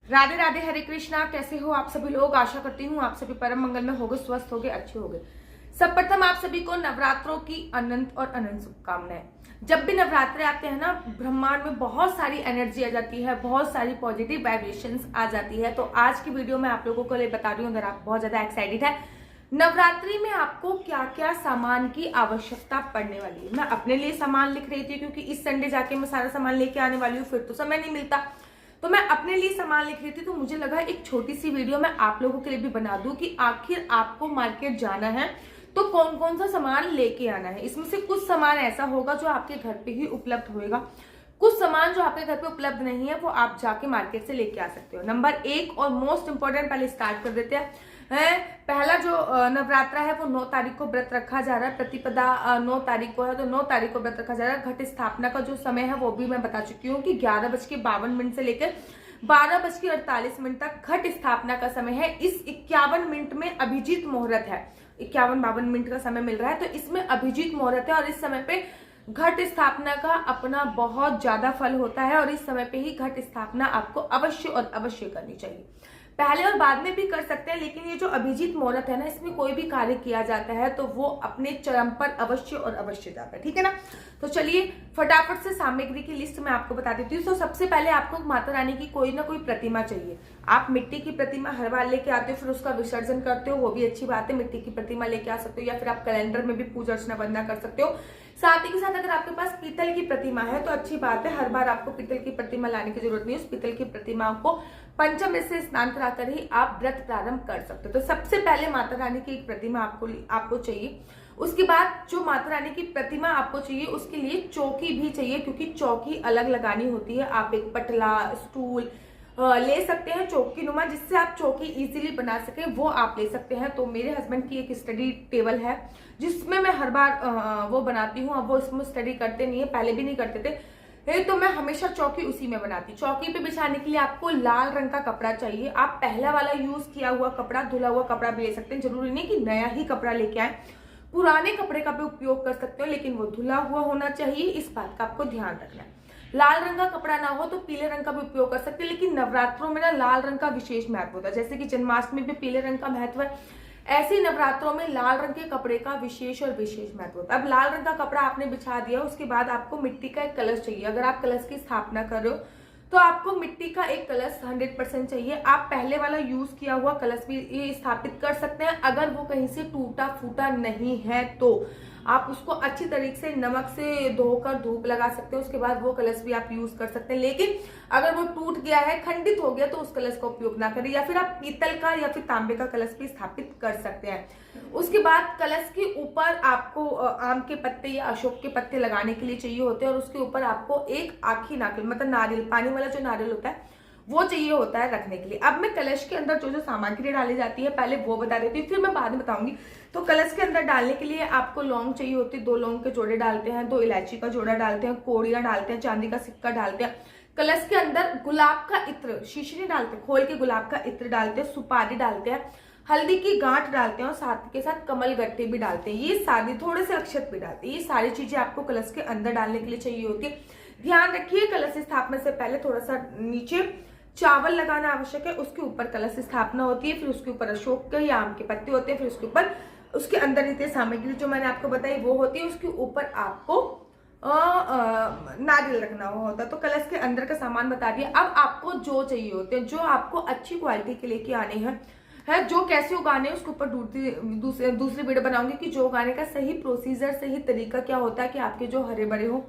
राधे राधे, हरे कृष्णा। कैसे हो आप सभी लोग? आशा करती हूँ आप सभी परम मंगल में होगे, स्वस्थ होगे, अच्छे होगे। सब प्रथम आप सभी को नवरात्रों की अनंत और अनंत शुभकामनाएं। जब भी नवरात्रे आते हैं ना, ब्रह्मांड में बहुत सारी एनर्जी आ जाती है, बहुत सारी पॉजिटिव वाइब्रेशंस आ जाती है। तो आज की वीडियो में आप लोगों को बता रही हूँ, अगर आप बहुत ज्यादा एक्साइटेड है, नवरात्रि में आपको क्या क्या सामान की आवश्यकता पड़ने वाली है। मैं अपने लिए सामान लिख रही थी क्योंकि इस संडे जाके मैं सारा सामान लेके आने वाली हूँ, फिर तो समय नहीं मिलता। तो मैं अपने लिए सामान लिख रही थी, तो मुझे लगा एक छोटी सी वीडियो मैं आप लोगों के लिए भी बना दूं कि आखिर आपको मार्केट जाना है तो कौन कौन सा सामान लेके आना है। इसमें से कुछ सामान ऐसा होगा जो आपके घर पे ही उपलब्ध होएगा, कुछ सामान जो आपके घर पे उपलब्ध नहीं है वो आप जाके मार्केट से लेके आ सकते हो। नंबर 1 और मोस्ट इंपॉर्टेंट, पहले स्टार्ट कर देते हैं। पहला जो नवरात्रा है वो 9 तारीख को व्रत रखा जा रहा है। प्रतिपदा 9 तारीख को है, तो 9 तारीख को व्रत रखा जा रहा है। घट स्थापना का जो समय है वो भी मैं बता चुकी हूँ कि 11:52 से लेकर 12:48 तक घट स्थापना का समय है। इस 51 मिनट में अभिजीत मुहूर्त है, 51-52 मिनट का समय मिल रहा है, तो इसमें अभिजीत मुहूर्त है। और इस समय पे घट स्थापना का अपना बहुत ज्यादा फल होता है, और इस समय पे ही घट स्थापना आपको अवश्य और अवश्य करनी चाहिए। पहले और बाद में भी कर सकते हैं, लेकिन ये जो अभिजीत मुहूर्त है ना, इसमें कोई भी कार्य किया जाता है तो वो अपने चरम पर अवश्य और अवश्य जाता है, ठीक है ना। तो चलिए फटाफट से सामग्री की लिस्ट मैं आपको बता देती हूँ। तो सबसे पहले आपको माता रानी की कोई ना कोई प्रतिमा चाहिए। आप मिट्टी की प्रतिमा हर बार लेके आते हो, फिर उसका विसर्जन करते हो, वो भी अच्छी बात है। मिट्टी की प्रतिमा लेके आ सकते हो, या फिर आप कैलेंडर में भी पूजा अर्चना वंदना कर सकते हो। साथ ही के साथ अगर आपके पास पीतल की प्रतिमा है तो अच्छी बात है, हर बार आपको पीतल की प्रतिमा लाने की जरूरत नहीं है। उस पीतल की प्रतिमा को पंचम से स्नान कराकर ही आप व्रत प्रारंभ कर सकते हो। तो सबसे पहले माता रानी की एक प्रतिमा आपको चाहिए। उसके बाद जो माता रानी की प्रतिमा आपको चाहिए, उसके लिए चौकी भी चाहिए, क्योंकि चौकी अलग लगानी होती है। आप एक पटला स्टूल ले सकते हैं चौकी नुमा, जिससे आप चौकी इजीली बना सके, वो आप ले सकते हैं। तो मेरे हस्बैंड की एक स्टडी टेबल है जिसमें मैं हर बार वो बनाती हूँ। अब वो इसमें स्टडी करते नहीं है, पहले भी नहीं करते थे, तो मैं हमेशा चौकी उसी में बनाती। चौकी पे बिछाने के लिए आपको लाल रंग का कपड़ा चाहिए। आप पहला वाला यूज किया हुआ कपड़ा, धुला हुआ कपड़ा भी ले सकते हैं, जरूरी नहीं कि नया ही कपड़ा लेके आए। पुराने कपड़े का भी उपयोग कर सकते हो, लेकिन वो धुला हुआ होना चाहिए, इस बात का आपको ध्यान रखना है। लाल रंग का कपड़ा ना हो तो पीले रंग का भी उपयोग कर सकते हैं, लेकिन नवरात्रों में ना लाल रंग का विशेष महत्व होता है। जैसे कि जन्माष्टमी में पीले रंग का महत्व है, ऐसे ही नवरात्रों में लाल रंग के कपड़े का विशेष और विशेष महत्व होता है। अब लाल रंग का कपड़ा आपने बिछा दिया, उसके बाद आपको मिट्टी का एक कलश चाहिए। अगर आप कलश की स्थापना कर रहे हो तो आपको मिट्टी का एक कलश 100% चाहिए। आप पहले वाला यूज किया हुआ कलश भी ये स्थापित कर सकते हैं। अगर वो कहीं से टूटा फूटा नहीं है तो आप उसको अच्छी तरीके से नमक से धोकर धूप लगा सकते हैं, उसके बाद वो कलश भी आप यूज कर सकते हैं। लेकिन अगर वो टूट गया है, खंडित हो गया, तो उस कलश का उपयोग ना करें, या फिर आप पीतल का या फिर तांबे का कलश भी स्थापित कर सकते हैं। उसके बाद कलश के ऊपर आपको आम के पत्ते या अशोक के पत्ते लगाने के लिए चाहिए होते हैं, और उसके ऊपर आपको एक आखी नारियल, मतलब नारियल, पानी वाला जो नारियल होता है वो चाहिए होता है रखने के लिए। अब मैं कलश के अंदर जो जो सामग्री डाली जाती है पहले वो बता देती हूँ, फिर मैं बाद में बताऊंगी। तो कलश के अंदर डालने के लिए आपको लौंग चाहिए होती है, 2 लौंग के जोड़े डालते हैं, 2 इलायची का जोड़ा डालते हैं, कोड़ियां डालते हैं, चांदी का सिक्का डालते हैं। कलश के अंदर गुलाब का इत्र, शीशी नहीं डालते, खोल के गुलाब का इत्र डालते हैं, सुपारी डालते हैं, हल्दी की गांठ डालते हैं, और साथ के साथ कमल गट्टे भी डालते हैं। ये सारी, थोड़े से अक्षत भी डालते हैं। ये सारी चीजें आपको कलश के अंदर डालने के लिए चाहिए होती है। ध्यान रखिए, कलश स्थापना से पहले थोड़ा सा नीचे चावल लगाना आवश्यक है। उसके ऊपर कलश स्थापना होती है, फिर उसके ऊपर अशोक के या आम के पत्ते होते हैं, फिर उसके ऊपर उसके अंदर इतनी सामग्री जो मैंने आपको बताई वो होती है। उसके ऊपर आपको नारियल रखना होता है। तो कलश के अंदर का सामान बता दिया। अब आपको जो चाहिए होते हैं, जो आपको अच्छी क्वालिटी के लेके आने हैं, जो कैसे उगाने हैं उसके ऊपर दूसरी वीडियो बनाऊंगी कि जो उगाने का सही प्रोसीजर, सही तरीका क्या होता है कि आपके जो हरे भरे हो।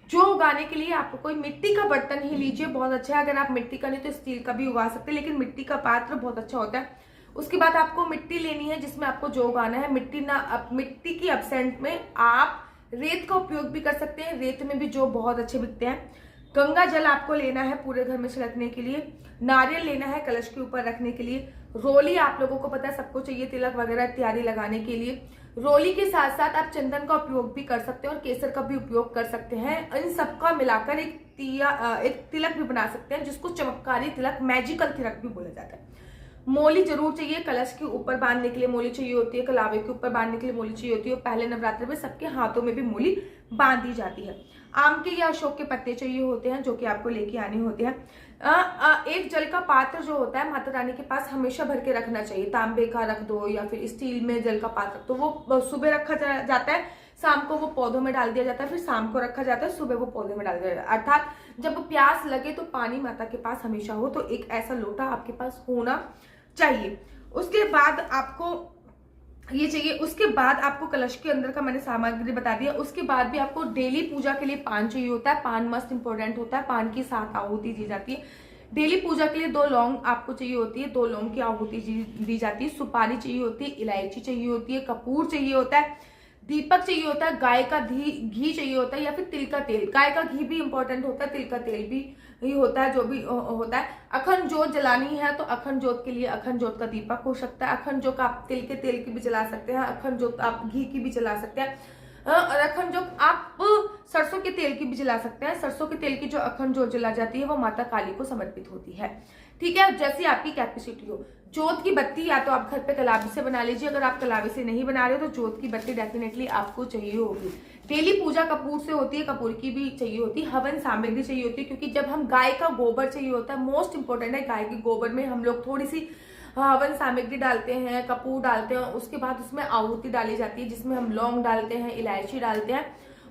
जो उगाने के लिए आपको कोई मिट्टी का बर्तन ही लीजिए, बहुत अच्छा है। अगर आप मिट्टी का नहीं तो स्टील का भी उगा सकते हैं, लेकिन मिट्टी का पात्र बहुत अच्छा होता है। उसके बाद आपको मिट्टी लेनी है जिसमें आपको जो उगाना है। मिट्टी की एब्सेंट में आप रेत का उपयोग भी कर सकते हैं, रेत में भी जो बहुत अच्छे बिकते हैं। गंगा जल आपको लेना है पूरे घर में छिड़कने के लिए। नारियल लेना है कलश के ऊपर रखने के लिए। रोली आप लोगों को पता है सबको चाहिए, तिलक वगैरह इत्यादि लगाने के लिए। रोली के साथ साथ आप चंदन का उपयोग भी कर सकते हैं और केसर का भी उपयोग कर सकते हैं। इन सबका मिलाकर एक तिलक भी बना सकते हैं, जिसको चमत्कारी तिलक, मैजिकल तिलक भी बोला जाता है। मोली जरूर चाहिए, कलश के ऊपर बांधने के लिए मोली चाहिए होती है, कलावे के ऊपर बांधने के लिए मोली चाहिए होती है। पहले नवरात्र में सबके हाथों में भी मोली बांधी जाती है। आम के या अशोक के पत्ते चाहिए होते हैं जो कि आपको लेके आने होते हैं। एक जल का पात्र जो होता है माता रानी के पास हमेशा भर के रखना चाहिए। तांबे का रख दो या फिर स्टील में जल का पात्र, तो वो सुबह रखा जाता है, शाम को वो पौधों में डाल दिया जाता है, फिर शाम को रखा जाता है, सुबह वो पौधे में डाल दिया जाता है। अर्थात जब प्यास लगे तो पानी माता के पास हमेशा हो, तो एक ऐसा लोटा आपके पास होना चाहिए। उसके बाद आपको ये चाहिए। उसके बाद आपको कलश के अंदर का मैंने सामग्री बता दिया। उसके बाद भी आपको डेली पूजा के लिए पान चाहिए होता है। पान मस्ट इंपॉर्टेंट होता है। पान की 7 आहुति दी जाती है। डेली पूजा के लिए 2 लौंग आपको चाहिए होती है, 2 लौंग की आहुति दी जाती है। सुपारी चाहिए होती है, इलायची चाहिए होती है, कपूर चाहिए होता है, दीपक चाहिए होता है, गाय का घी चाहिए होता है या फिर तिल का तेल। गाय का घी भी इंपॉर्टेंट होता है, तिल का तेल भी ही होता है, जो भी होता है। अखंड जोत जलानी है तो अखंड जोत के लिए अखंड जोत का दीपक हो सकता है। अखंड जोत आप तिल के तेल की भी जला सकते हैं, अखंड जोत आप घी की भी जला सकते हैं, और अखंड जोत आप सरसों के तेल की भी जला सकते हैं। सरसों के तेल की जो अखंड जोत जला जाती है वो माता काली को समर्पित होती है। ठीक है, जैसी आपकी कैपेसिटी हो। जोत की बत्ती या तो आप घर पे कलावी से बना लीजिए, अगर आप कलावी से नहीं बना रहे हो तो जोत की बत्ती डेफिनेटली आपको चाहिए होगी। डेली पूजा कपूर से होती है, कपूर की भी चाहिए होती है। हवन सामग्री चाहिए होती है, क्योंकि जब हम गाय का गोबर चाहिए होता है, मोस्ट इंपॉर्टेंट है। गाय के गोबर में हम लोग थोड़ी सी हवन सामग्री डालते हैं, कपूर डालते हैं, उसके बाद उसमें आहुति डाली जाती है जिसमें हम लौंग डालते हैं, इलायची डालते हैं।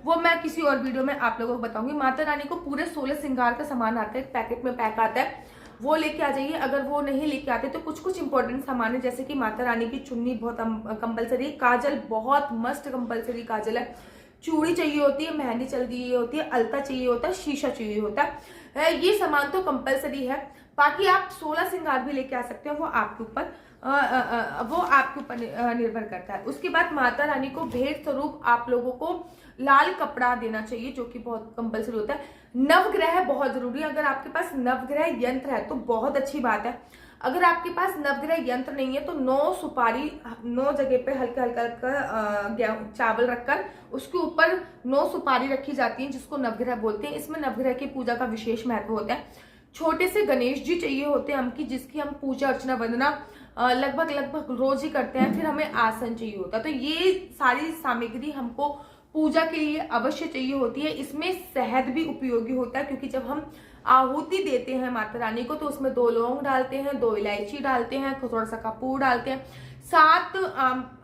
वो मैं किसी और वीडियो में आप लोगों को बताऊंगी। माता रानी को पूरे 16 श्रृंगार का सामान आता है, पैकेट में पैक आता है, वो लेके आ जाइए। अगर वो नहीं लेके आते तो कुछ कुछ इंपॉर्टेंट सामान है, जैसे कि माता रानी की चुन्नी बहुत कंपलसरी, काजल बहुत मस्ट कंपलसरी काजल है, चूड़ी चाहिए होती है, मेहंदी चाहिए होती है, अलता चाहिए होता है, शीशा चाहिए होता है। ये सामान तो कंपलसरी है। बाकी आप 16 श्रृंगार भी लेके आ सकते हैं, वो आपके ऊपर निर्भर करता है। उसके बाद माता रानी को भेंट स्वरूप आप लोगों को लाल कपड़ा देना चाहिए, जो कि बहुत कंपलसरी होता है। नवग्रह बहुत जरूरी है। अगर आपके पास नवग्रह यंत्र है तो बहुत अच्छी बात है। अगर आपके पास नवग्रह यंत्र नहीं है तो 9 सुपारी 9 जगह पे हल्का हल्का चावल रखकर उसके ऊपर 9 सुपारी रखी जाती है, जिसको नवग्रह बोलते हैं। इसमें नवग्रह की पूजा का विशेष महत्व होता है। छोटे से गणेश जी चाहिए होते हैं हमकी, जिसकी हम पूजा अर्चना वंदना लगभग रोज ही करते हैं। फिर हमें आसन चाहिए होता है। तो ये सारी सामग्री हमको पूजा के लिए अवश्य चाहिए होती है। इसमें शहद भी उपयोगी होता है, क्योंकि जब हम आहुति देते हैं माता रानी को तो उसमें 2 लौंग डालते हैं, 2 इलायची डालते हैं, थोड़ा सा कपूर डालते हैं, 7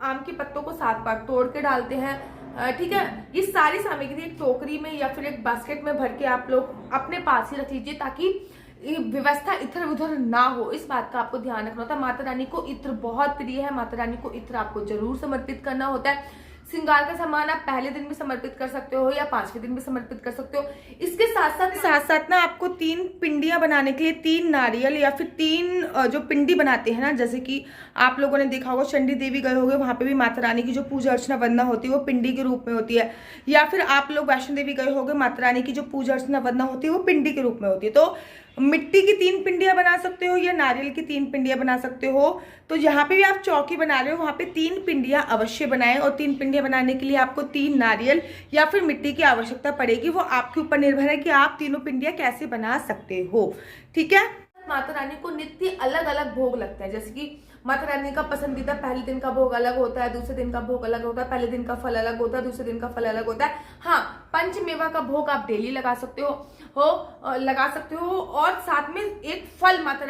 आम के पत्तों को 7 बार तोड़ के डालते हैं। ठीक है, ये सारी सामग्री एक टोकरी में या फिर एक बास्केट में भर के आप लोग अपने पास ही रख लीजिए, ताकि व्यवस्था इधर उधर ना हो। इस बात का आपको ध्यान रखना होता है। माता रानी को इत्र बहुत प्रिय है। माता रानी को इत्र आपको जरूर समर्पित करना होता है। श्रृंगार का सामान आप पहले दिन भी समर्पित कर सकते हो या 5वें दिन भी समर्पित कर सकते हो। इसके साथ साथ ना आपको 3 पिंडियां बनाने के लिए 3 नारियल या फिर 3 जो पिंडी बनाते हैं ना, जैसे कि आप लोगों ने देखा होगा चंडी देवी गए होंगे, वहां पे भी माता रानी की जो पूजा अर्चना वंदना होती है वो पिंडी के रूप में होती है। या फिर आप लोग वैष्णो देवी गए होंगे, माता रानी की जो पूजा अर्चना वंदना होती है वो पिंडी के रूप में होती है। तो मिट्टी की 3 पिंडियां बना सकते हो या नारियल की 3 पिंडियां बना सकते हो। तो जहां पे भी आप चौकी बना रहे हो वहां पे 3 पिंडियां अवश्य बनाएं, और 3 पिंडियां बनाने के लिए आपको 3 नारियल या फिर मिट्टी की आवश्यकता पड़ेगी। वो आपके ऊपर निर्भर है कि आप तीनों पिंडियां कैसे बना सकते हो। ठीक है, माता रानी को नित्य अलग अलग भोग लगता है। जैसे कि माता रानी का पसंदीदा पहले दिन का भोग अलग होता है, दूसरे दिन का भोग अलग होता है, पहले दिन का फल अलग होता है, दूसरे दिन का फल अलग होता है। हाँ, पंचमेवा का भोग आप डेली लगा सकते हो और साथ में एक फल माता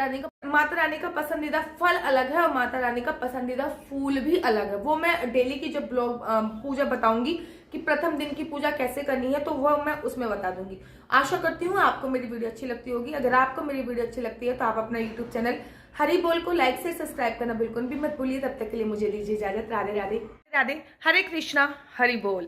रानी का पसंदीदा फल अलग है और माता रानी का पसंदीदा फूल भी अलग है। वो मैं डेली की जब ब्लॉग पूजा बताऊंगी कि प्रथम दिन की पूजा कैसे करनी है, तो वह मैं उसमें बता दूंगी। आशा करती हूँ आपको मेरी वीडियो अच्छी लगती होगी। अगर आपको मेरी वीडियो अच्छी लगती है तो आप अपना यूट्यूब चैनल हरि बोल को लाइक से सब्सक्राइब करना बिल्कुल भी मत भूलिए। तब तक के लिए मुझे दीजिए इजाजत। राधे राधे राधे। हरे कृष्णा, हरि बोल।